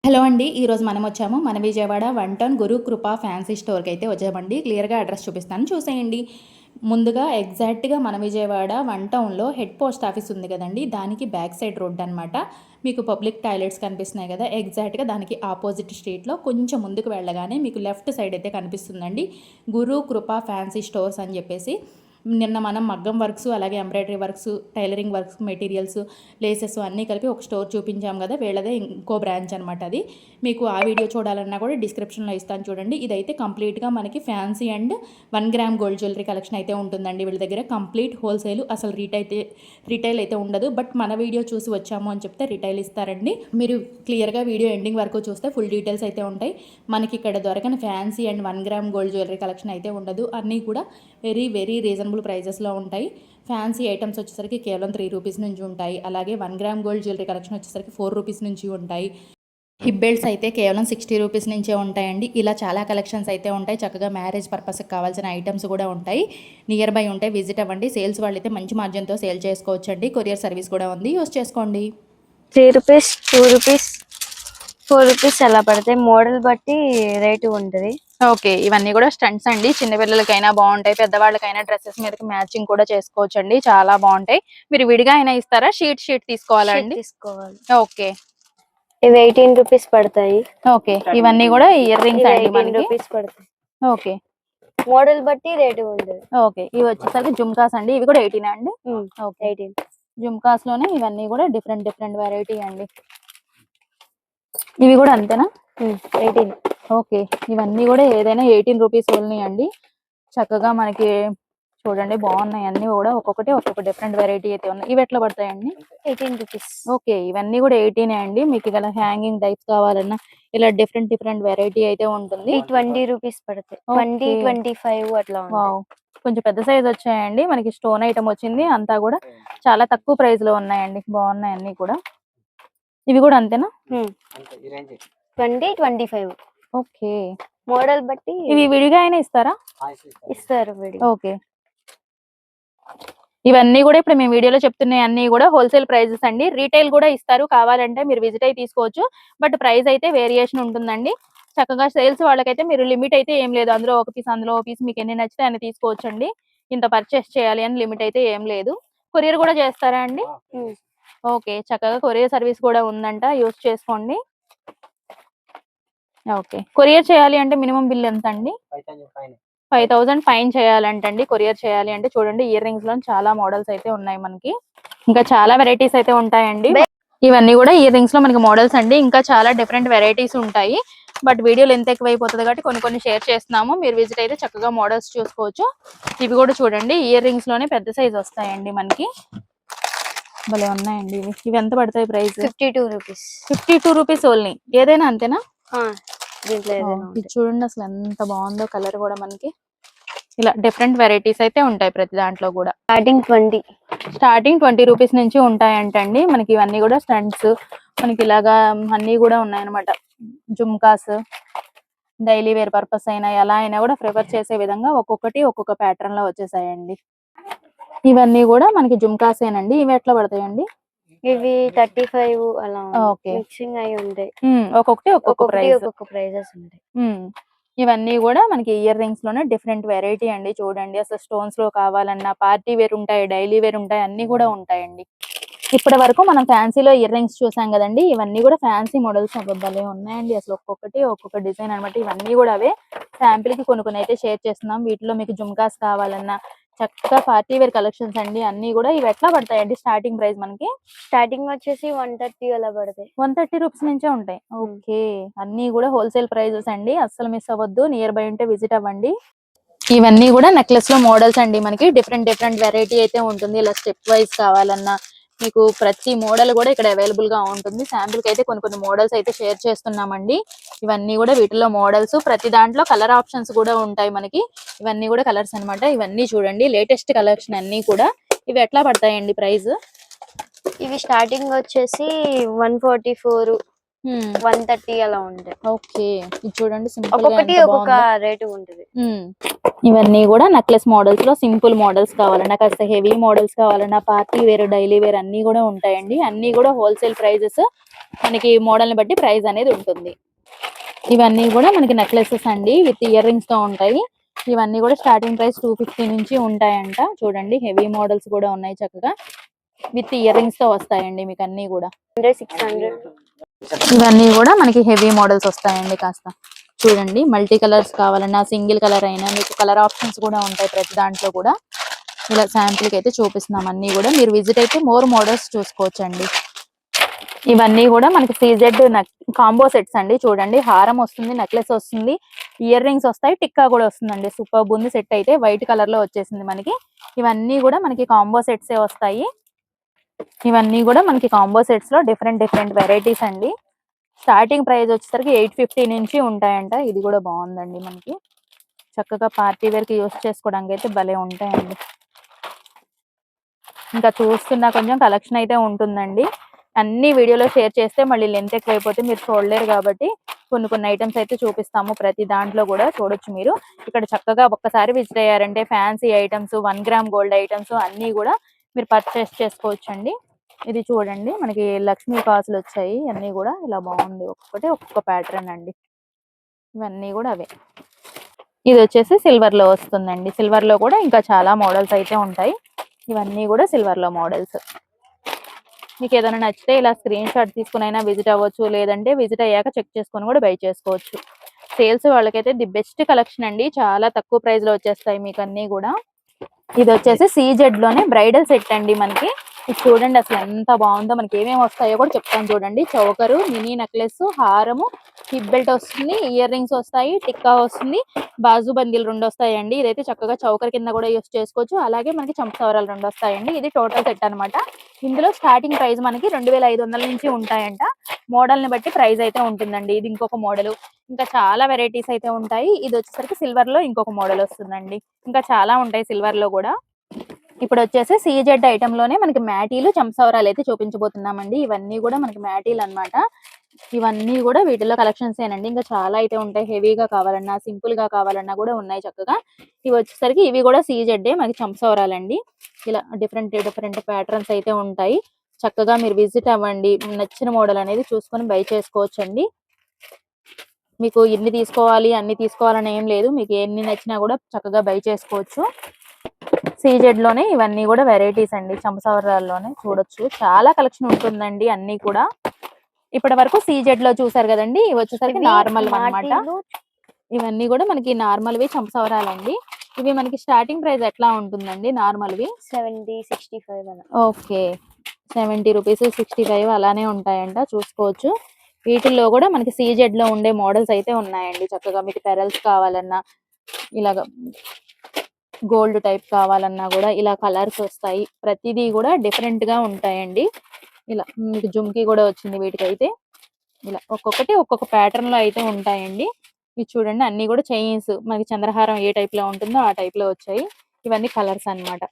Hello అండి. ఈరోజు మనం వచ్చాము మన విజయవాడ 1 టౌన్ గురు కృప ఫ్యాన్సీ స్టోర్‌కి అయితే వచ్చామండి. క్లియర్‌గా అడ్రస్ చూపిస్తాను చూసేయండి. ముందుగా ఎగ్జాక్ట్‌గా మన విజయవాడ 1 టౌన్‌లో హెడ్ పోస్ట్ ఆఫీస్ ఉంది కదండీ! దానికి బ్యాక్ సైడ్ రోడ్ అనమాట. మీకు పబ్లిక్ టాయిలెట్స్ కనిపిస్తున్నాయి కదా! ఎగ్జాక్ట్‌గా దానికి ఆపోజిట్ స్ట్రీట్‌లో కొంచెం ముందుకు వెళ్ళగానే మీకు లెఫ్ట్ సైడ్ అయితే కనిపిస్తుందండి. గురు కృప ఫ్యాన్సీ స్టోర్స్ అని చెప్పేసి. నిన్న మనం మగ్గం వర్క్స్, అలాగే embroidery works, tailoring works, materials, laces అన్నీ కలిపి ఒక స్టోర్ చూపించాం కదా! వీళ్ళదే ఇంకో బ్రాంచ్ అనమాట అది. మీకు ఆ వీడియో చూడాలన్నా కూడా డిస్క్రిప్షన్‌లో ఇస్తాను చూడండి. ఇదైతే కంప్లీట్‌గా మనకి fancy and 1 gram gold jewellery collection అయితే ఉంటుందండి వీళ్ళ దగ్గర. కంప్లీట్ హోల్‌సేల్, అసలు రిటైల్ అయితే ఉండదు. బట్ మన వీడియో చూసి వచ్చాము అని చెప్తే రిటైల్ ఇస్తారండి. మీరు క్లియర్‌గా వీడియో ఎండింగ్ వరకు చూస్తే ఫుల్ డీటెయిల్స్ అయితే ఉంటాయి. మనకి ఇక్కడ దొరకని fancy and 1 gram gold jewellery collection అయితే ఉండదు. అన్నీ కూడా వెరీ వెరీ రీజనబుల్ ప్రైజెస్‌లో ఉంటాయి. ఫ్యాన్సీ ఐటమ్స్ వచ్చేసరికి కేవలం 3 రూపీస్ నుంచి ఉంటాయి. అలాగే 1 గ్రామ్ గోల్డ్ జ్యువెలరీ కలెక్షన్ వచ్చేసరికి 4 రూపీస్ నుంచి ఉంటాయి. హిప్ బెల్ట్స్ అయితే కేవలం 60 రూపీస్ నుంచే ఉంటాయండి. ఇలా చాలా కలెక్షన్స్ అయితే ఉంటాయి. చక్కగా మ్యారేజ్ పర్పస్‌కి కావాల్సిన ఐటమ్స్ కూడా ఉంటాయి. నియర్ బై ఉంటే విజిట్ అవ్వండి. సేల్స్ వాళ్ళైతే మంచి మార్జిన్‌తో సేల్ చేసుకోవచ్చండి. కొరియర్ సర్వీస్ కూడా ఉంది. యూజ్ చేసుకోండి. 3 రూపీస్, 2 రూపీస్, 4 రూపీస్ అలా పడతాయి. మోడల్ బట్టి రేటు ఉంటుంది. ఓకే. ఇవన్నీ కూడా స్టంట్స్ అండి. చిన్న పిల్లలకైనా బాగుంటాయి. పెద్దవాళ్ళకైనా డ్రెస్సెస్ మీదకి మ్యాచింగ్ కూడా చేసుకోవచ్చండి. చాలా బాగుంటాయి. మీరు విడిగా అయినా ఇస్తారా? షీట్ తీసుకోవాలా అండి? తీసుకోవాలి. ఓకే. ఇవి 18 రూపీస్ పడతాయి. ఓకే. ఇవన్నీ కూడా ఇయర్ రింగ్స్ అండి 18 మనకి. రూపీస్ పడతాయి. ఓకే. మోడల్ బట్టి రేటు ఉంటుంది. ఓకే. ఇవి వచ్చేసరికి జుమ్కాస్ అండి. ఇవి కూడా 18 అండి? ఓకే. 18. జుమ్కాస్ లోనే ఇవన్నీ కూడా డిఫరెంట్ వెరైటీ అండి. ఇవి కూడా అంతేనా? 18. ఓకే. ఇవన్నీ కూడా ఏదైనా 18 రూపీస్ ఓన్లీ అండి. చక్కగా మనకి చూడండి బాగున్నాయి అన్ని కూడా. ఒక్కొక్కటి ఒక్కొక్క డిఫరెంట్ వెరైటీ అయితే ఉన్నాయి. ఇవి ఎట్లా పడతాయండి? 18 రూపీస్. ఓకే. ఇవన్నీ కూడా 18 అండి. మీకు ఇలా హ్యాంగింగ్ టైప్స్ కావాలన్నా ఇలా డిఫరెంట్ వెరైటీ అయితే ఉంటుంది. 20 రూపీస్ పడతాయి. 20, 25 అట్లా వావ్! కొంచెం పెద్ద సైజ్ వచ్చాయండి. మనకి స్టోన్ ఐటమ్ వచ్చింది. అంతా కూడా చాలా తక్కువ ప్రైస్ లో ఉన్నాయండి. బాగున్నాయి అన్ని కూడా. ఇవి కూడా అంతేనా? 20, 25. ఓకే. మోడల్ బట్టి ఇవి విడిగా అయినా ఇస్తారా? ఇస్తారు విడి. ఓకే. ఇవన్నీ కూడా ఇప్పుడు మేము వీడియోలో చెప్తున్నాయి అన్ని కూడా హోల్సేల్ ప్రైజెస్ అండి. రీటైల్ కూడా ఇస్తారు. కావాలంటే మీరు విజిట్ అయ్యి తీసుకోవచ్చు. బట్ ప్రైస్ అయితే వేరియేషన్ ఉంటుందండి. చక్కగా సేల్స్ వాళ్ళకైతే మీరు లిమిట్ అయితే ఏం లేదు. అందులో ఒక పీస్, అందులో ఒక పీస్ మీకు ఎన్ని నచ్చితే అన్ని తీసుకోవచ్చండి. ఇంత పర్చేస్ చేయాలి అని లిమిట్ అయితే ఏం లేదు. కొరియర్ కూడా చేస్తారా అండి? ఓకే. చక్కగా కొరియర్ సర్వీస్ కూడా ఉందంట. యూజ్ చేసుకోండి. ఓకే. కొరియర్ చేయాలి అంటే మినిమం బిల్ ఎంత అండి? 5,000 ఫైన్ చేయాలంటండి. కొరియర్ చేయాలి అంటే చూడండి ఇయర్ రింగ్స్ లో చాలా మోడల్స్ అయితే ఉన్నాయి మనకి. ఇంకా చాలా వెరైటీస్ అయితే ఉంటాయండి. ఇవన్నీ కూడా ఇయర్ రింగ్స్ లో మనకి మోడల్స్ అండి. ఇంకా చాలా డిఫరెంట్ వెరైటీస్ ఉంటాయి. బట్ వీడియోలు ఎంత ఎక్కువైపోతుంది కాబట్టి కొన్ని షేర్ చేస్తున్నాము. మీరు విజిట్ అయితే చక్కగా మోడల్స్ చూసుకోవచ్చు. ఇవి కూడా చూడండి ఇయర్ రింగ్స్ లోనే పెద్ద సైజ్ వస్తాయండి మనకి. భలే ఉన్నాయండి ఇవి. ఇవి ఎంత పడతాయి ప్రైస్? 52 రూపీస్. 52 rupees only. ఏదైనా అంతేనా? దీంట్లో ఏదైనా ఇది చూడండి అసలు ఎంత బాగుందో కలర్ కూడా మనకి. ఇలా డిఫరెంట్ వెరైటీస్ అయితే ఉంటాయి ప్రతి దాంట్లో కూడా. స్టార్టింగ్ 20 రూపీస్ నుంచి ఉంటాయంటండి. మనకి ఇవన్నీ కూడా స్టంట్స్ మనకి ఇలాగా అన్ని కూడా ఉన్నాయన్నమాట. జుమ్కాస్ డైలీ వేర్ పర్పస్ అయినా ఎలా అయినా కూడా ప్రిఫర్ చేసే విధంగా ఒక్కొక్కటి ఒక్కొక్క ప్యాటర్న్ లో వచ్చేసాయండి. ఇవన్నీ కూడా మనకి జుమ్కాసేనండి. ఇవి ఎట్లా పడతాయండి? ఇవి 35 అలా ఓకే. మిక్సింగ్ అయి ఉంటాయి. ఒక్కొక్కటి ఒక్కొక్క ప్రైజెస్ ఉంటాయి. ఇవన్నీ కూడా మనకి ఇయర్ రింగ్స్ లోనే డిఫరెంట్ వెరైటీ అండి. చూడండి అసలు స్టోన్స్ లో కావాలన్నా పార్టీ వేర్ ఉంటాయి, డైలీ వేర్ ఉంటాయి, అన్ని కూడా ఉంటాయండి. ఇప్పటి వరకు మనం ఫ్యాన్సీలో ఇయర్ రింగ్స్ చూసాం కదండి. ఇవన్నీ కూడా ఫ్యాన్సీ మోడల్స్ భలే ఉన్నాయండి. అసలు ఒక్కొక్కటి ఒక్కొక్క డిజైన్ అనమాట. ఇవన్నీ కూడా అవే శాంపిల్ కి కొన్ని అయితే షేర్ చేస్తున్నాం. వీటిలో మీకు జుమ్కాస్ కావాలన్నా చక్కగా పార్టీ వేర్ కలెక్షన్స్ అండి. అన్ని కూడా ఇవి ఎట్లా పడతాయండి? స్టార్టింగ్ ప్రైస్ మనకి స్టార్టింగ్ వచ్చేసి 130 అలా పడతాయి. 130 రూపీస్ నుంచే ఉంటాయి. ఓకే. అన్ని కూడా హోల్సేల్ ప్రైజెస్ అండి. అస్సలు మిస్ అవ్వద్దు. నియర్ బై ఉంటే విజిట్ అవ్వండి. ఇవన్నీ కూడా నెక్లెస్ లో మోడల్స్ అండి. మనకి డిఫరెంట్ వెరైటీ అయితే ఉంటుంది. ఇలా స్టెప్ వైజ్ కావాలన్నా మీకు ప్రతి మోడల్ కూడా ఇక్కడ అవైలబుల్ గా ఉంటుంది. శాంపిల్ కి అయితే కొన్ని మోడల్స్ అయితే షేర్ చేస్తున్నామండి. ఇవన్నీ కూడా వీటిలో మోడల్స్. ప్రతి దాంట్లో కలర్ ఆప్షన్స్ కూడా ఉంటాయి మనకి. ఇవన్నీ కూడా కలర్స్ అన్నమాట. ఇవన్నీ చూడండి లేటెస్ట్ కలెక్షన్ అన్ని కూడా. ఇవి ఎట్లా పడతాయండి ప్రైస్? ఇవి స్టార్టింగ్ వచ్చేసి 144, 130 అలా ఉంటాయి. ఓకే, ఇది చూడండి సింపుల్ గా ఒక్కొక్కటి ఎంత ఒక్కొక్క బాగుందో. రేటు ఉంటది. ఇవన్నీ కూడా నెక్లెస్ మోడల్స్ లో సింపుల్ మోడల్స్ కావాలన్నా, కాస్త హెవీ మోడల్స్ కావాలన్నా, పార్టీ వేర్, డైలీ వేర్ అన్ని కూడా ఉంటాయండి. అన్ని కూడా హోల్సేల్ ప్రైజెస్, మనకి మోడల్ ని బట్టి ప్రైస్ అనేది ఉంటుంది. ఇవన్నీ కూడా మనకి నెక్లెసెస్ అండి, విత్ ఇయర్ రింగ్స్ తో ఉంటాయి. ఇవన్నీ కూడా స్టార్టింగ్ ప్రైస్ 250 నుంచి ఉంటాయంట. చూడండి హెవీ మోడల్స్ కూడా ఉన్నాయి చక్కగా, విత్ ఇయర్ రింగ్స్ తో వస్తాయండి మీకు అన్ని కూడా. 600. ఇవన్నీ కూడా మనకి హెవీ మోడల్స్ వస్తాయండి. కాస్త చూడండి, మల్టీ కలర్స్ కావాలన్నా, సింగిల్ కలర్ అయినా, మీకు కలర్ ఆప్షన్స్ కూడా ఉంటాయి ప్రతి దాంట్లో కూడా. ఇలా శాంపిల్ కి అయితే చూపిస్తున్నాం అన్ని కూడా, మీరు విజిట్ అయితే మోర్ మోడల్స్ చూసుకోవచ్చండి. ఇవన్నీ కూడా మనకి సీజెడ్ కాంబో సెట్స్ అండి. చూడండి, హారం వస్తుంది, నెక్లెస్ వస్తుంది, ఇయర్ రింగ్స్ వస్తాయి, టిక్కా కూడా వస్తుందండి. సూపర్ ఉంది సెట్ అయితే, వైట్ కలర్ లో వచ్చేసింది మనకి. ఇవన్నీ కూడా మనకి కాంబో సెట్స్ వస్తాయి. ఇవన్నీ కూడా మనకి కాంబో సెట్స్ లో డిఫరెంట్ డిఫరెంట్ వెరైటీస్ అండి. స్టార్టింగ్ ప్రైస్ వచ్చేసరికి 850 నుంచి ఉంటాయంట. ఇది కూడా బాగుందండి, మనకి చక్కగా పార్టీ వేర్ కి యూస్ చేసుకోవడానికి అయితే భలే ఉంటాయండి. ఇంకా చూస్తున్నా కొంచెం కలెక్షన్ అయితే ఉంటుందండి. అన్ని వీడియోలో షేర్ చేస్తే మళ్ళీ లెంత్ ఎక్కువైపోతే మీరు చూడలేరు, కాబట్టి కొన్ని కొన్ని ఐటమ్స్ అయితే చూపిస్తాము. ప్రతి దాంట్లో కూడా చూడొచ్చు మీరు. ఇక్కడ చక్కగా ఒక్కసారి విజిట్ అయ్యారంటే fancy items, 1 gram gold items అన్ని కూడా మీరు పర్చేస్ చేసుకోవచ్చు అండి. ఇది చూడండి, మనకి లక్ష్మీ కాసులు వచ్చాయి అన్ని కూడా. ఇలా బాగుంది, ఒక్కొక్కటి ఒక్కొక్క ప్యాటర్న్ అండి. ఇవన్నీ కూడా అవే. ఇది వచ్చేసి సిల్వర్ లో వస్తుందండి. సిల్వర్ లో కూడా ఇంకా చాలా మోడల్స్ అయితే ఉంటాయి. ఇవన్నీ కూడా సిల్వర్ లో మోడల్స్. మీకు ఏదైనా నచ్చితే ఇలా స్క్రీన్ షాట్ తీసుకుని అయినా విజిట్ అవ్వచ్చు, లేదంటే విజిట్ అయ్యాక చెక్ చేసుకొని కూడా బై చేసుకోవచ్చు. సేల్స్ వాళ్ళకైతే ది బెస్ట్ కలెక్షన్ అండి, చాలా తక్కువ ప్రైస్ లో వచ్చేస్తాయి మీకు అన్ని కూడా. ఇది వచ్చేసి సీజెడ్ లోనే బ్రైడల్ సెట్ అండి మనకి. ఇది చూడండి అసలు ఎంత బాగుందో. మనకి ఏమేమి వస్తాయో కూడా చెప్తాను చూడండి. చౌకరు, మినీ నెక్లెస్, హారము, హిప్ బెల్ట్ వస్తుంది, ఇయర్ రింగ్స్ వస్తాయి, టిక్కా వస్తుంది, బాజు బందీలు 2 వస్తాయండి. ఇదైతే చక్కగా చౌకర్ కింద కూడా యూస్ చేసుకోవచ్చు. అలాగే మనకి చంపసవరాలు 2 వస్తాయండి. ఇది టోటల్ సెట్ అనమాట. ఇందులో స్టార్టింగ్ ప్రైస్ మనకి 2500 నుంచి ఉంటాయంట. మోడల్ ని బట్టి ప్రైస్ అయితే ఉంటుందండి. ఇది ఇంకొక మోడల్. ఇంకా చాలా వెరైటీస్ అయితే ఉంటాయి. ఇది వచ్చేసరికి సిల్వర్ లో ఇంకొక మోడల్ వస్తుందండి. ఇంకా చాలా ఉంటాయి సిల్వర్ లో కూడా. ఇప్పుడు వచ్చేసి సీజెడ్ ఐటమ్ లోనే మనకి మ్యాటీలు, చంపసవరాలు అయితే చూపించబోతున్నామండి. ఇవన్నీ కూడా మనకి మ్యాటీలు అన్నమాట. ఇవన్నీ కూడా వీటిలో కలెక్షన్స్ ఏనండి. ఇంకా చాలా అయితే ఉంటాయి. హెవీగా కావాలన్నా, సింపుల్ గా కావాలన్నా కూడా ఉన్నాయి చక్కగా. ఇవి వచ్చేసరికి ఇవి కూడా సీజెడ్ మనకి చంపసవరాలండి. ఇలా డిఫరెంట్ డిఫరెంట్ ప్యాటర్న్స్ అయితే ఉంటాయి. చక్కగా మీరు విజిట్ అవ్వండి, నచ్చిన మోడల్ అనేది చూసుకొని బై చేసుకోవచ్చండి. మీకు ఇన్ని తీసుకోవాలి అన్ని తీసుకోవాలని ఏం లేదు, మీకు ఎన్ని నచ్చినా కూడా చక్కగా బై చేసుకోవచ్చు. సీజెడ్ లోనే ఇవన్నీ కూడా వెరైటీస్ అండి. చంపసవరాల్లోనే చూడొచ్చు, చాలా కలెక్షన్ ఉంటుందండి అన్ని కూడా. ఇప్పటి వరకు సీజెడ్ లో చూసారు కదండి, ఇవి వచ్చేసరికి నార్మల్ అన్నమాట. ఇవన్నీ కూడా మనకి నార్మల్ వి చంపసవరాలండి. ఇవి మనకి స్టార్టింగ్ ప్రైస్ ఎట్లా ఉంటుందండి నార్మల్ వి? 70, 65 అలా. ఓకే, 70 రూపీస్, 65 అలానే ఉంటాయంట. చూసుకోవచ్చు. వీటిల్లో కూడా మనకి సీజెడ్ లో ఉండే మోడల్స్ అయితే ఉన్నాయండి. చక్కగా మీకు పెరల్స్ కావాలన్నా, ఇలాగ గోల్డ్ టైప్ కావాలన్నా కూడా ఇలా కలర్స్ వస్తాయి. ప్రతిదీ కూడా డిఫరెంట్ గా ఉంటాయండి. ఇలా మీకు జుమ్కీ కూడా వచ్చింది వీటికైతే. ఇలా ఒక్కొక్కటి ఒక్కొక్క ప్యాటర్న్ లో అయితే ఉంటాయండి. ఇది చూడండి, అన్ని కూడా చైన్స్, మనకి చంద్రహారం ఏ టైప్ లో ఉంటుందో ఆ టైప్ లో వచ్చాయి. ఇవన్నీ కలర్స్ అన్నమాట.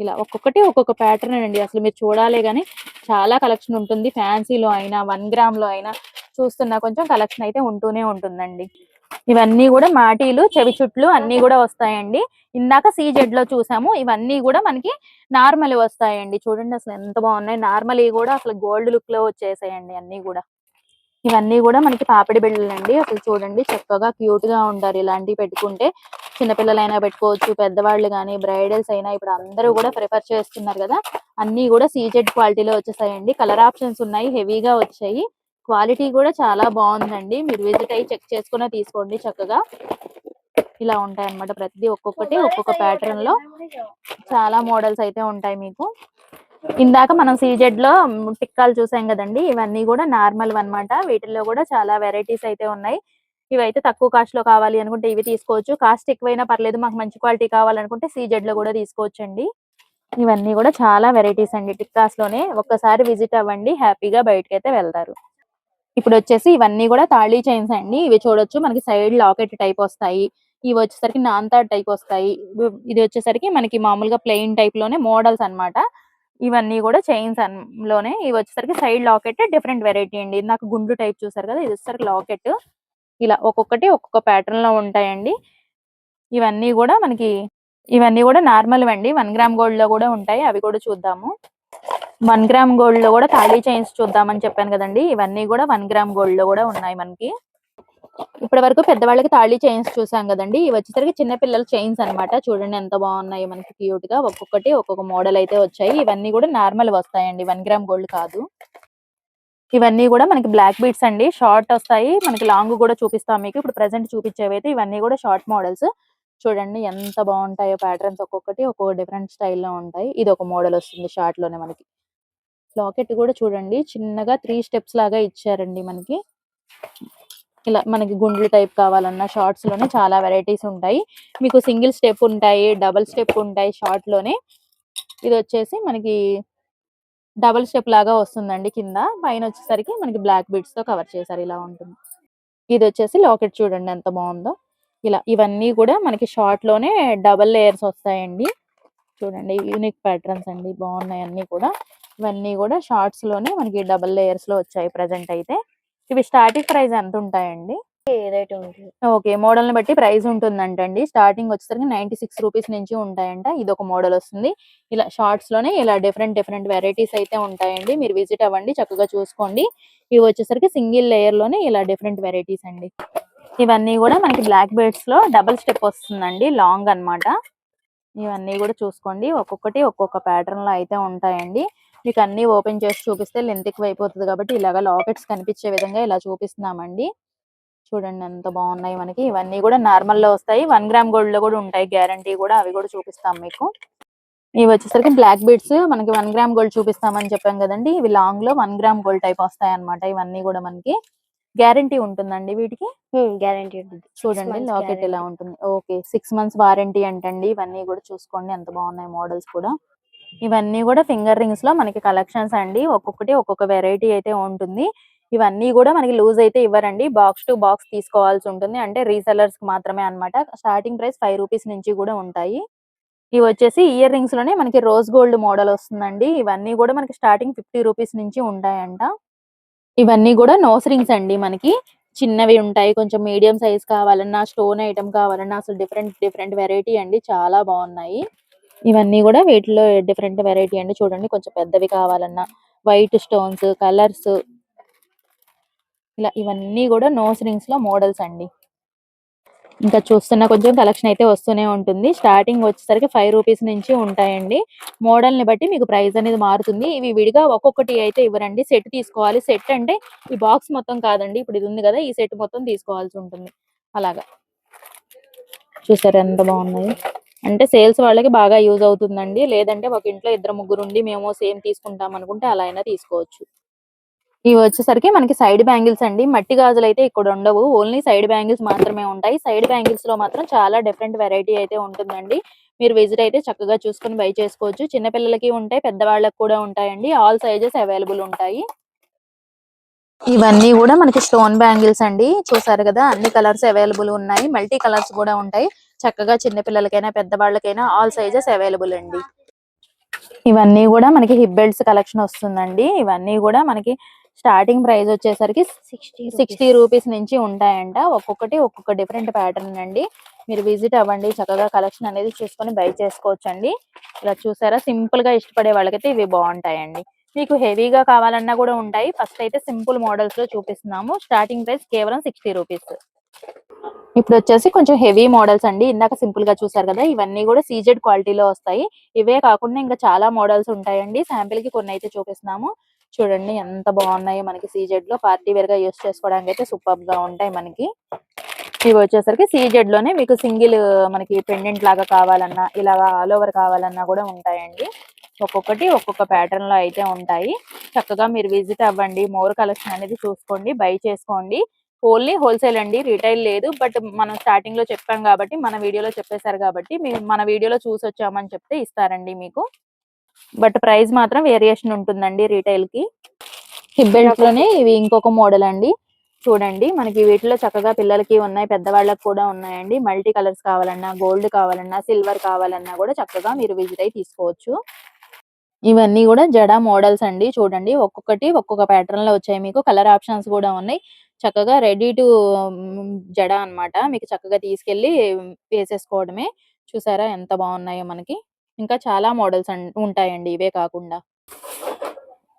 ఇలా ఒక్కొక్కటి ఒక్కొక్క ప్యాటర్న్ అండి. అసలు మీరు చూడాలే గానీ చాలా కలెక్షన్ ఉంటుంది. ఫ్యాన్సీలో అయినా, 1 గ్రామ్ లో అయినా చూస్తున్నా కొంచెం కలెక్షన్ అయితే ఉంటూనే ఉంటుందండి. ఇవన్నీ కూడా మాటీలు, చెవి చుట్లు అన్ని కూడా వస్తాయండి. ఇందాక సీజెడ్ లో చూసాము, ఇవన్నీ కూడా మనకి నార్మల్ వస్తాయండి. చూడండి అసలు ఎంత బాగున్నాయి. నార్మల్ కూడా అసలు గోల్డ్ లుక్ లో వచ్చేసాయండి అన్ని కూడా. ఇవన్నీ కూడా మనకి పాపిడి బిళ్ళలు అండి. అసలు చూడండి చక్కగా క్యూట్ గా ఉంటారు ఇలాంటివి పెట్టుకుంటే. చిన్నపిల్లలైనా పెట్టుకోవచ్చు, పెద్దవాళ్ళు కానీ, బ్రైడల్స్ అయినా ఇప్పుడు అందరూ కూడా ప్రిఫర్ చేస్తున్నారు కదా. అన్ని కూడా సీజెడ్ క్వాలిటీలో వచ్చేసాయండి. కలర్ ఆప్షన్స్ ఉన్నాయి, హెవీగా వచ్చాయి. క్వాలిటీ కూడా చాలా బాగుందండి. మీరు విజిట్ అయ్యి చెక్ చేసుకునే తీసుకోండి చక్కగా. ఇలా ఉంటాయి అన్నమాట. ప్రతిదీ ఒక్కొక్కటి ఒక్కొక్క ప్యాటర్న్ లో చాలా మోడల్స్ అయితే ఉంటాయి మీకు. ఇందాక మనం సీజెడ్ లో టిక్కాలు చూసాం కదండి, ఇవన్నీ కూడా నార్మల్ అన్నమాట. వీటిల్లో కూడా చాలా వెరైటీస్ అయితే ఉన్నాయి. ఇవైతే తక్కువ కాస్ట్ లో కావాలి అనుకుంటే ఇవి తీసుకోవచ్చు. కాస్ట్ ఎక్కువైనా పర్లేదు, మాకు మంచి క్వాలిటీ కావాలనుకుంటే సీజెడ్ లో కూడా తీసుకోవచ్చండి. ఇవన్నీ కూడా చాలా వెరైటీస్ అండి టిక్కాస్ లోనే. ఒక్కసారి విజిట్ అవ్వండి, హ్యాపీగా బయటకి అయితే వెళ్తారు. ఇప్పుడు వచ్చేసి ఇవన్నీ కూడా తాళీ చైన్స్ అండి. ఇవి చూడొచ్చు, మనకి సైడ్ లాకెట్ టైప్ వస్తాయి. ఇవి వచ్చేసరికి నాంతా టైప్ వస్తాయి. ఇది వచ్చేసరికి మనకి మామూలుగా ప్లెయిన్ టైప్ లోనే మోడల్స్ అన్నమాట. ఇవన్నీ కూడా చైన్స్ లోనే. ఇవి వచ్చేసరికి సైడ్ లాకెట్ డిఫరెంట్ వెరైటీ అండి. ఇందాక గుండు టైప్ చూసారు కదా, ఇది వచ్చేసరికి లాకెట్. ఇలా ఒక్కొక్కటి ఒక్కొక్క ప్యాటర్న్ లో ఉంటాయండి. ఇవన్నీ కూడా మనకి నార్మల్ అండి. 1 గ్రామ్ గోల్డ్ లో కూడా ఉంటాయి, అవి కూడా చూద్దాము. 1 గ్రామ్ గోల్డ్ లో కూడా తాళీ చైన్స్ చూద్దామని చెప్పాను కదండి. ఇవన్నీ కూడా 1 గ్రామ్ గోల్డ్ లో కూడా ఉన్నాయి మనకి. ఇప్పటి వరకు పెద్దవాళ్ళకి తాళీ చైన్స్ చూసాం కదండి. ఇవి వచ్చేసరికి చిన్న పిల్లల చైన్స్ అన్నమాట. చూడండి ఎంత బాగున్నాయి మనకి క్యూట్ గా. ఒక్కొక్కటి ఒక్కొక్క మోడల్ అయితే వచ్చాయి. ఇవన్నీ కూడా నార్మల్ వస్తాయండి, 1 గ్రామ్ గోల్డ్ కాదు. ఇవన్నీ కూడా మనకి బ్లాక్ బీడ్స్ అండి. షార్ట్ వస్తాయి, మనకి లాంగ్ కూడా చూపిస్తాం మీకు. ఇప్పుడు ప్రెసెంట్ చూపించేవి అయితే ఇవన్నీ కూడా షార్ట్ మోడల్స్. చూడండి ఎంత బాగుంటాయో ప్యాటర్న్స్. ఒక్కొక్కటి ఒక్కొక్క డిఫరెంట్ స్టైల్లో ఉంటాయి. ఇది ఒక మోడల్ వస్తుంది షార్ట్ లోనే మనకి. లాకెట్ కూడా చూడండి చిన్నగా 3 స్టెప్స్ లాగా ఇచ్చారండి మనకి. ఇలా మనకి గుండ్లు టైప్ కావాలన్నా షార్ట్స్ లోనే చాలా వెరైటీస్ ఉంటాయి. మీకు సింగిల్ స్టెప్ ఉంటాయి, డబుల్ స్టెప్ ఉంటాయి షార్ట్ లోనే. ఇది వచ్చేసి మనకి డబుల్ స్టెప్ లాగా వస్తుందండి కింద. పైన వచ్చేసరికి మనకి బ్లాక్ బీడ్స్ తో కవర్ చేశారు, ఇలా ఉంటుంది. ఇది వచ్చేసి లాకెట్ చూడండి ఎంత బాగుందో. ఇలా ఇవన్నీ కూడా మనకి షార్ట్ లోనే డబల్ లేయర్స్ వస్తాయండి. చూడండి యూనిక్ ప్యాటర్న్స్ అండి, బాగున్నాయి అన్ని కూడా. ఇవన్నీ కూడా షార్ట్స్ లోనే మనకి డబల్ లేయర్స్ లో వచ్చాయి ప్రెసెంట్ అయితే. ఇవి స్టార్టింగ్ ప్రైస్ ఎంత ఉంటాయండి? రేట్ ఉంటుంది. ఓకే, మోడల్ ని బట్టి ప్రైస్ ఉంటుందంటండి. స్టార్టింగ్ వచ్చేసరికి 96 రూపీస్ నుంచి ఉంటాయంట. ఇది ఒక మోడల్ వస్తుంది. ఇలా షార్ట్స్ లోనే ఇలా డిఫరెంట్ వెరైటీస్ అయితే ఉంటాయండి. మీరు విజిట్ అవ్వండి, చక్కగా చూసుకోండి. ఇవి వచ్చేసరికి సింగిల్ లేయర్ లోనే ఇలా డిఫరెంట్ వెరైటీస్ అండి. ఇవన్నీ కూడా మనకి బ్లాక్ బెడ్స్ లో డబుల్ స్టెప్ వస్తుందండి, లాంగ్ అన్నమాట. ఇవన్నీ కూడా చూసుకోండి, ఒక్కొక్కటి ఒక్కొక్క ప్యాటర్న్ లో అయితే ఉంటాయండి. మీకు అన్ని ఓపెన్ చేసి చూపిస్తే లెంత్ ఎక్కువ అయిపోతుంది కాబట్టి ఇలాగా లాకెట్స్ కనిపించే విధంగా ఇలా చూపిస్తున్నామండి. చూడండి ఎంత బాగున్నాయి మనకి. ఇవన్నీ కూడా నార్మల్ లో వస్తాయి, 1 గ్రామ్ గోల్డ్ లో కూడా ఉంటాయి గ్యారంటీ కూడా. అవి కూడా చూపిస్తాం మీకు. ఇవి వచ్చేసరికి బ్లాక్ బీడ్స్ మనకి 1 గ్రామ్ గోల్డ్ చూపిస్తామని చెప్పాం కదండి. ఇవి లాంగ్ లో 1 గ్రామ్ గోల్డ్ టైప్ వస్తాయి అన్నమాట. ఇవన్నీ కూడా మనకి గ్యారంటీ ఉంటుందండి వీటికి. గ్యారంటీ ఉంటుంది. చూడండి లాకెట్ ఇలా ఉంటుంది. ఓకే, 6 మంత్స్ వారంటీ అంటండి. ఇవన్నీ కూడా చూసుకోండి ఎంత బాగున్నాయి మోడల్స్ కూడా. ఇవన్నీ కూడా ఫింగర్ రింగ్స్ లో మనకి కలెక్షన్స్ అండి. ఒక్కొక్కటి ఒక్కొక్క వెరైటీ అయితే ఉంటుంది. ఇవన్నీ కూడా మనకి లూజ్ అయితే ఇవ్వరండి, బాక్స్ టు బాక్స్ తీసుకోవాల్సి ఉంటుంది. అంటే రీసెలర్స్ కి మాత్రమే అన్నమాట. స్టార్టింగ్ ప్రైస్ 5 రూపీస్ నుంచి కూడా ఉంటాయి. ఇవి వచ్చేసి ఇయర్ రింగ్స్ లోనే మనకి రోజ్ గోల్డ్ మోడల్ వస్తుందండి. ఇవన్నీ కూడా మనకి స్టార్టింగ్ 50 రూపీస్ నుంచి ఉంటాయంట. ఇవన్నీ కూడా నోస్ రింగ్స్ అండి. మనకి చిన్నవి ఉంటాయి, కొంచెం మీడియం సైజ్ కావాలన్నా, స్టోన్ ఐటమ్ కావాలన్నా, అసలు డిఫరెంట్ వెరైటీ అండి, చాలా బాగున్నాయి. ఇవన్నీ కూడా వీటిలో డిఫరెంట్ వెరైటీ అండి. చూడండి కొంచెం పెద్దవి కావాలన్నా, వైట్ స్టోన్స్, కలర్స్, ఇలా ఇవన్నీ కూడా నోస్ రింగ్స్ లో మోడల్స్ అండి. ఇంకా చూస్తున్న కొంచెం కలెక్షన్ అయితే వస్తూనే ఉంటుంది. స్టార్టింగ్ వచ్చేసరికి 5 రూపీస్ నుంచి ఉంటాయండి. మోడల్ ని బట్టి మీకు ప్రైస్ అనేది మారుతుంది. ఇవి విడిగా ఒక్కొక్కటి అయితే ఇవ్వరండి, సెట్ తీసుకోవాలి. సెట్ అంటే ఈ బాక్స్ మొత్తం కాదండి, ఇప్పుడు ఇది ఉంది కదా, ఈ సెట్ మొత్తం తీసుకోవాల్సి ఉంటుంది. అలాగా చూసారు ఎంత బాగున్నాయి. అంటే సేల్స్ వాళ్ళకి బాగా యూజ్ అవుతుందండి. లేదంటే ఒక ఇంట్లో 2-3 ఉండి మేము సేమ్ తీసుకుంటాం అనుకుంటే అలా అయినా తీసుకోవచ్చు. ఇవి వచ్చేసరికి మనకి సైడ్ బ్యాంగిల్స్ అండి. మట్టి గాజులు అయితే ఇక్కడ ఉండవు, ఓన్లీ సైడ్ బ్యాంగిల్స్ మాత్రమే ఉంటాయి. సైడ్ బ్యాంగిల్స్ లో మాత్రం చాలా డిఫరెంట్ వెరైటీ అయితే ఉంటుందండి. మీరు విజిట్ అయితే చక్కగా చూసుకొని బై చేసుకోవచ్చు. చిన్నపిల్లలకి ఉంటాయి, పెద్దవాళ్ళకి కూడా ఉంటాయండి. ఆల్ సైజెస్ అవైలబుల్ ఉంటాయి. ఇవన్నీ కూడా మనకి స్టోన్ బ్యాంగిల్స్ అండి. చూసారు కదా, అన్ని కలర్స్ అవైలబుల్ ఉన్నాయి, మల్టీ కలర్స్ కూడా ఉంటాయి. చక్కగా చిన్నపిల్లలకైనా పెద్దవాళ్ళకైనా ఆల్ సైజెస్ అవైలబుల్ అండి. ఇవన్నీ కూడా మనకి హిప్ బెల్ట్స్ కలెక్షన్ వస్తుందండి. ఇవన్నీ కూడా మనకి స్టార్టింగ్ ప్రైస్ వచ్చేసరికి 60 రూపీస్ నుంచి ఉంటాయంట. ఒక్కొక్కటి ఒక్కొక్క డిఫరెంట్ ప్యాటర్న్ అండి. మీరు విజిట్ అవ్వండి, చక్కగా కలెక్షన్ అనేది చూసుకొని బై చేసుకోవచ్చు అండి. ఇలా చూసారా, సింపుల్ గా ఇష్టపడే వాళ్ళకైతే ఇవి బాగుంటాయండి. మీకు హెవీగా కావాలన్నా కూడా ఉంటాయి. ఫస్ట్ అయితే సింపుల్ మోడల్స్ లో చూపిస్తున్నాము. స్టార్టింగ్ ప్రైస్ కేవలం 60 రూపీస్. ఇప్పుడు వచ్చేసి కొంచెం హెవీ మోడల్స్ అండి. ఇందాక సింపుల్ గా చూసారు కదా, ఇవన్నీ కూడా సీజెడ్ క్వాలిటీలో వస్తాయి. ఇవే కాకుండా ఇంకా చాలా మోడల్స్ ఉంటాయండి. శాంపిల్ కి కొన్ని అయితే చూపిస్తున్నాము. చూడండి ఎంత బాగున్నాయి మనకి. సీజెడ్ లో పార్టీ వేర్ గా యూస్ చేసుకోవడానికి అయితే సూపర్ గా ఉంటాయి మనకి. ఇవి వచ్చేసరికి సీజెడ్ లోనే మీకు సింగిల్ మనకి పెండెంట్ లాగా కావాలన్నా, ఇలాగా ఆల్ ఓవర్ కావాలన్నా కూడా ఉంటాయండి. ఒక్కొక్కటి ఒక్కొక్క ప్యాటర్న్ లో అయితే ఉంటాయి. చక్కగా మీరు విజిట్ అవ్వండి, మోర్ కలెక్షన్ అనేది చూసుకోండి, బై చేసుకోండి. ఓన్లీ హోల్సేల్ అండి, రీటైల్ లేదు. బట్ మనం స్టార్టింగ్ లో చెప్పాం కాబట్టి, మన వీడియోలో చెప్పేశారు కాబట్టి, మన వీడియోలో చూసి వచ్చామని చెప్తే ఇస్తారండి మీకు. బట్ ప్రైస్ మాత్రం వేరియేషన్ ఉంటుందండి రీటైల్ కి. హిప్ బెల్ట్స్ లోనే ఇవి ఇంకొక మోడల్ అండి. చూడండి మనకి వీటిలో చక్కగా పిల్లలకి ఉన్నాయి, పెద్దవాళ్ళకి కూడా ఉన్నాయండి. మల్టీ కలర్స్ కావాలన్నా, గోల్డ్ కావాలన్నా, సిల్వర్ కావాలన్నా కూడా చక్కగా మీరు విజిట్ అయి తీసుకోవచ్చు. ఇవన్నీ కూడా జడ మోడల్స్ అండి. చూడండి ఒక్కొక్కటి ఒక్కొక్క ప్యాటర్న్ లో వచ్చాయి. మీకు కలర్ ఆప్షన్స్ కూడా ఉన్నాయి. చక్కగా రెడీ టు జడ అన్నమాట. మీకు చక్కగా తీసుకెళ్లి వేసేసుకోవడమే. చూసారా ఎంత బాగున్నాయో మనకి. ఇంకా చాలా మోడల్స్ ఉంటాయండి ఇవే కాకుండా.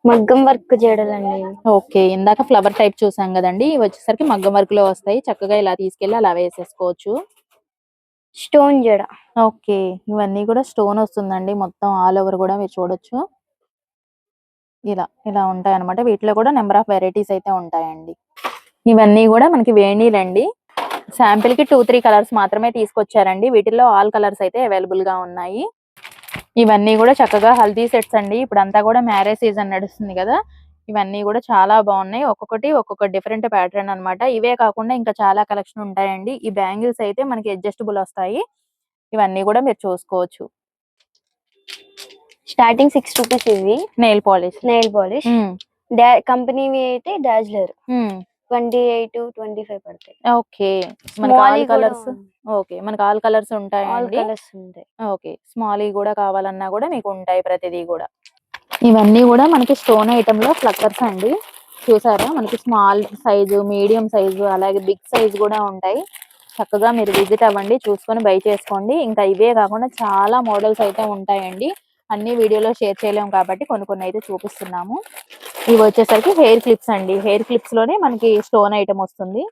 మగ్గం వర్క్ జడలండి. ఓకే. ఇందాక ఫ్లవర్ టైప్ చూసాం గదండీ! ఇవి వచ్చేసరికి మగ్గం వర్క్‌లో వస్తాయి. చక్కగా ఇలా తీసుకెళ్ళి అలా వేసేసుకోవచ్చు. స్టోన్ జడ. ఓకే. ఇవన్నీ గూడా స్టోన్ వస్తుందండి. మొత్తం ఆల్ ఓవర్ గూడా మీరు చూడొచ్చు. ఇలా ఉంటాయన్నమాట. వీటిలో కూడా నంబర్ ఆఫ్ వెరైటీస్ అయితే ఉంటాయండి. ఇవన్నీ గూడా మనకి వేణీలండి. శాంపిల్‌కి 2, 3 కలర్స్ మాత్రమే తీసుకొచ్చారండి. వీటిల్లో ఆల్ కలర్స్ అయితే అవైలబుల్‌గా ఉన్నాయి. ఇవన్నీ గూడా చక్కగా హల్దీ సెట్స్ అండి. ఇప్పుడంతా గూడా మ్యారేజ్ సీజన్ నడుస్తుంది గదా! ఇవన్నీ గూడా చాలా బావున్నాయి. ఒక్కొక్కటి ఒక్కొక్క డిఫరెంట్ ప్యాటర్న్ అన్నమాట. ఇవే కాకుండా ఇంకా చాలా కలెక్షన్ ఉంటాయండి. ఈ బ్యాంగిల్స్ అయితే మనకి అడ్జస్టబుల్ వస్తాయి. ఇవన్నీ గూడా మీరు చూసుకోవచ్చు. స్టార్టింగ్ 6 రూపీస్ ఇవి. Nail polish. Nail polish. హ్మ్. కంపెనీవి అయితే డాజ్లర్. హ్మ్. 28, 25 పడతాయి. ఓకే. మనకి స్మాల్ ఆల్ కూడా కలర్స్ ఓకే. మనకి ఆల్ కలర్స్ ఆల్ ఉంటాయండి. కలర్స్ ఉంటాయి. ఓకే. స్మాల్‌యి గూడా కావాలన్నా గూడా మీకు ఉంటాయి ప్రతిదీ గూడా. ఇవన్నీ గూడా మనకి స్టోన్ ఐటెమ్‌లో ఫ్లక్కర్స్ అండి. చూసారా? మనకి స్మాల్ సైజు, మీడియం సైజు అలాగే బిగ్ సైజు గూడా ఉంటాయి. చక్కగా మీరు విజిట్ అవ్వండి. చూసుకొని బై చేసుకోండి. ఇంకా ఇవే కాకుండా చాలా మోడల్స్ అయితే ఉంటాయండి. అన్ని వీడియోలో షేర్ చేయలేము కాబట్టి కొన్ని అయితే చూపిస్తున్నాము. ఇవి వచ్చేసరికి హెయిర్ క్లిప్స్ అండి. హెయిర్ క్లిప్స్ లోనే మనకి స్టోన్ ఐటెమ్ వస్తుంది.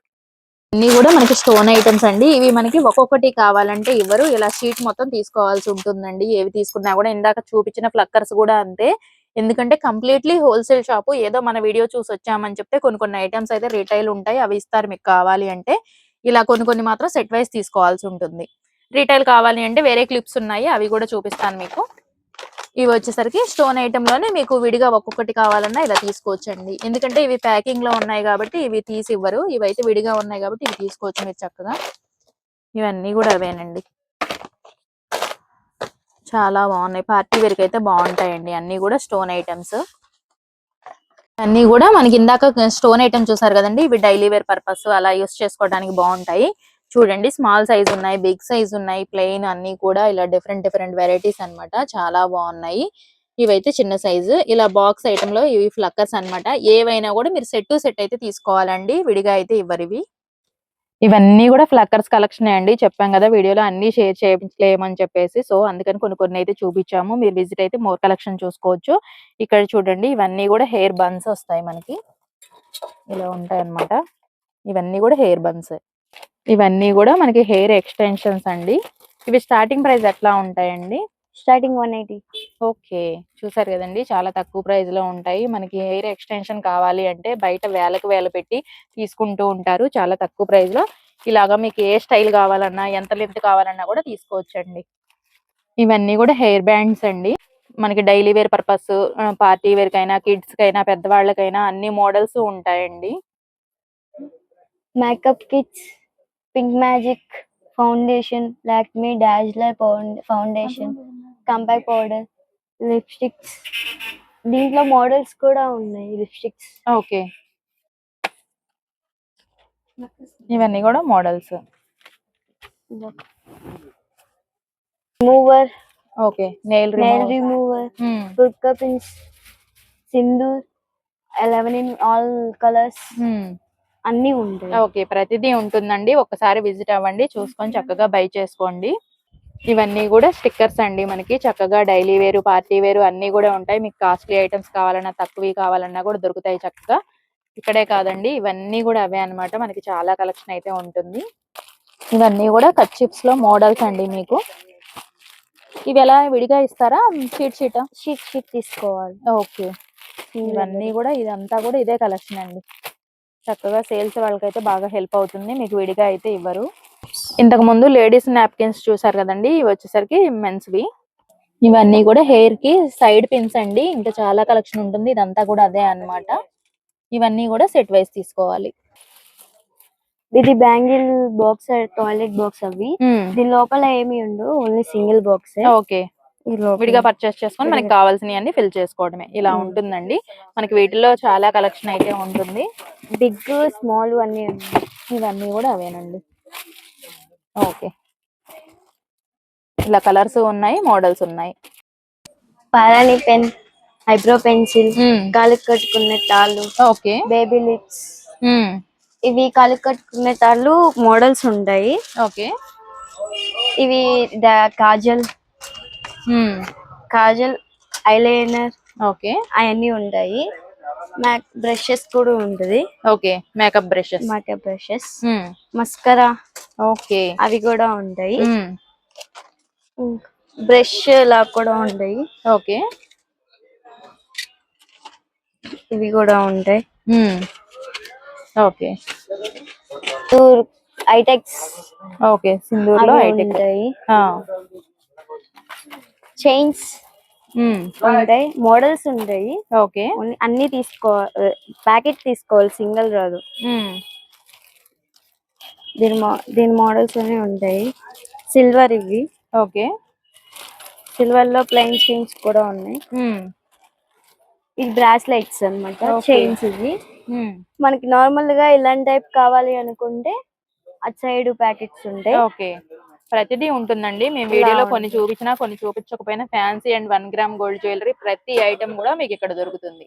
అన్ని కూడా మనకి స్టోన్ ఐటమ్స్ అండి. ఇవి మనకి ఒక్కొక్కటి కావాలంటే ఇవ్వరు. ఇలా షీట్ మొత్తం తీసుకోవాల్సి ఉంటుందండి. ఏవి తీసుకున్నా కూడా ఇందాక చూపించిన ఫ్లక్కర్స్ కూడా అంతే. ఎందుకంటే కంప్లీట్లీ హోల్సేల్ షాపు. ఏదో మన వీడియో చూసి వచ్చామని చెప్తే కొన్ని ఐటమ్స్ అయితే రిటైల్ ఉంటాయి. అవి ఇస్తారు మీకు కావాలి అంటే. ఇలా కొన్ని మాత్రం సెట్ వైస్ తీసుకోవాల్సి ఉంటుంది. రిటైల్ కావాలి అంటే వేరే క్లిప్స్ ఉన్నాయి. అవి కూడా చూపిస్తాను మీకు. ఇవి వచ్చేసరికి స్టోన్ ఐటమ్ లోనే మీకు విడిగా ఒక్కొక్కటి కావాలన్నా ఇలా తీసుకోవచ్చండి. ఎందుకంటే ఇవి ప్యాకింగ్ లో ఉన్నాయి కాబట్టి ఇవి తీసి ఇవ్వరు. ఇవైతే విడిగా ఉన్నాయి కాబట్టి ఇవి తీసుకోవచ్చు మీరు చక్కగా. ఇవన్నీ కూడా అవేనండి. చాలా బాగున్నాయి. పార్టీ వేర్ కి అయితే బాగుంటాయండి. అన్ని కూడా స్టోన్ ఐటమ్స్. అన్ని కూడా మనకి ఇందాక స్టోన్ ఐటమ్ చూసారు కదండి. ఇవి డైలీ వేర్ పర్పస్ అలా యూస్ చేసుకోవడానికి బాగుంటాయి. చూడండి స్మాల్ సైజ్ ఉన్నాయి, బిగ్ సైజ్ ఉన్నాయి, ప్లెయిన్ అన్ని కూడా ఇలా డిఫరెంట్ వెరైటీస్ అన్నమాట. చాలా బాగున్నాయి. ఇవైతే చిన్న సైజు. ఇలా బాక్స్ ఐటమ్ లో ఇవి ఫ్లక్కర్స్ అన్నమాట. ఏవైనా కూడా మీరు సెట్ టు సెట్ అయితే తీసుకోవాలండి. విడిగా అయితే ఇవ్వరు ఇవి. ఇవన్నీ కూడా ఫ్లక్కర్స్ కలెక్షన్ అండి. చెప్పాం కదా వీడియోలో అన్ని షేర్ చేయలేమని చెప్పేసి. సో అందుకని కొన్ని అయితే చూపించాము. మీరు విజిట్ అయితే మోర్ కలెక్షన్ చూసుకోవచ్చు. ఇక్కడ చూడండి ఇవన్నీ కూడా హెయిర్ బన్స్ వస్తాయి మనకి. ఇలా ఉంటాయి అన్నమాట. ఇవన్నీ కూడా హెయిర్ బన్స్. ఇవన్నీ కూడా మనకి హెయిర్ ఎక్స్టెన్షన్స్ అండి. ఇవి స్టార్టింగ్ ప్రైస్ ఎట్లా ఉంటాయండి? స్టార్టింగ్ 180. ఓకే. చూసారు కదండి చాలా తక్కువ ప్రైస్ లో ఉంటాయి. మనకి హెయిర్ ఎక్స్టెన్షన్ కావాలి అంటే బయట వేలకు వేలు పెట్టి తీసుకుంటూ ఉంటారు. చాలా తక్కువ ప్రైస్ లో ఇలాగా మీకు ఏ స్టైల్ కావాలన్నా ఎంత లెంత్ కావాలన్నా కూడా తీసుకోవచ్చండి. ఇవన్నీ కూడా హెయిర్ బ్యాండ్స్ అండి. మనకి daily wear purpose, party wear కైనా, కిడ్స్ కైనా, పెద్దవాళ్ళకైనా అన్ని మోడల్స్ ఉంటాయండి. Makeup kits, pink magic foundation, Lakme dazzler foundation, compact powder, lipsticks. దీంట్లో మోడల్స్ కూడా ఉన్నాయి లిప్స్టిక్స్. ఓకే. ఇవన్నీ కూడా models. Remover, okay. Nail remover, బుర్కా pins, sindoor, 11 in all colours అన్ని ఉంటాయి. ఓకే. ప్రతిదీ ఉంటుందండి. ఒక్కసారి విజిట్ అవ్వండి. చూసుకొని చక్కగా బై చేసుకోండి. ఇవన్నీ కూడా స్టిక్కర్స్ అండి. మనకి చక్కగా డైలీ వేరు, పార్టీ వేరు అన్ని కూడా ఉంటాయి. మీకు కాస్ట్లీ ఐటమ్స్ కావాలన్నా, తక్కువ కావాలన్నా కూడా దొరుకుతాయి చక్కగా. ఇక్కడే కాదండి ఇవన్నీ కూడా అవే అన్నమాట. మనకి చాలా కలెక్షన్ అయితే ఉంటుంది. ఇవన్నీ కూడా కర్చీఫ్స్ లో మోడల్స్ అండి మీకు. ఇవి ఎలా విడిగా ఇస్తారా? షీట్ తీసుకోవాలి. ఓకే. ఇవన్నీ కూడా ఇదంతా కూడా ఇదే కలెక్షన్ అండి. చక్కగా సేల్స్ వాళ్ళకైతే బాగా హెల్ప్ అవుతుంది. మీకు విడిగా అయితే ఇవ్వరు. ఇంతకు ముందు లేడీస్ నాప్కిన్స్ చూసారు కదండి. ఇవి వచ్చేసరికి మెన్స్ వి. ఇవన్నీ కూడా హెయిర్ కి సైడ్ పిన్స్ అండి. ఇంకా చాలా కలెక్షన్ ఉంటుంది. ఇదంతా కూడా అదే అన్నమాట. ఇవన్నీ కూడా సెట్ వైస్ తీసుకోవాలి. ఇది బ్యాంగిల్ బాక్స్, టాయిలెట్ బాక్స్ అవి. దీని లోపల ఏమి ఉండవు, ఓన్లీ సింగిల్ బాక్స్. ఓకే. విడిగా పర్చేస్ చేసుకొని మనకి కావాల్సినవి ఫిల్ చేసుకోవడమే. ఇలా ఉంటుందండి. మనకి వీటిలో చాలా కలెక్షన్ అయితే ఉంటుంది. బిగ్, స్మాల్ అన్ని ఉన్నాయి. ఇవన్నీ కూడా అవేనండి. ఓకే. ఇలా కలర్స్ ఉన్నాయి, మోడల్స్ ఉన్నాయి. పారాని పెన్, ఐబ్రో పెన్సిల్, కాలికి కట్టుకునే తాళ్ళు, ఓకే. Baby lips. ఇవి కాలికి కట్టుకునే తాళ్ళు మోడల్స్ ఉంటాయి. ఓకే. ఇవి కాజల్, కాజల్, ఐలైనర్ ఓకే. అవన్నీ ఉంటాయి. మ్యాక్ బ్రషెస్ కూడా ఉంటది. Okay. Makeup brushes. Makeup brushes, mascara okay. అవి కూడా ఉంటాయి. బ్రష్ లా కూడా ఉంటాయి. ఓకే. ఇవి కూడా ఉంటాయి. ఓకే. ఐటెక్స్ ఓకే. సింధూర్లో అవి ఐటెక్ ఉంటాయి. చైన్స్ ఉంటాయి. మోడల్స్ ఉంటాయి. ఓకే. అన్ని ప్యాకెట్ తీసుకోవాలి, సింగిల్ రాదు. దీని మోడల్స్ అనే ఉంటాయి. సిల్వర్ ఇవి. ఓకే. సిల్వర్ లో ప్లెయిన్ చైన్స్ కూడా ఉన్నాయి. ఇది బ్రాస్లెట్స్ అన్నమాట. చైన్స్ ఇవి. మనకి నార్మల్ గా ఇలాంటి టైప్ కావాలి అనుకుంటే అటు సైడ్ ప్యాకెట్స్ ఉంటాయి. ఓకే. ప్రతిదీ ఉంటుందండి. మేము వీడియోలో కొన్ని చూపించినా కొన్ని చూపించకపోయినా fancy and 1 gram gold jewellery ప్రతి ఐటమ్ కూడా మీకు ఇక్కడ దొరుకుతుంది.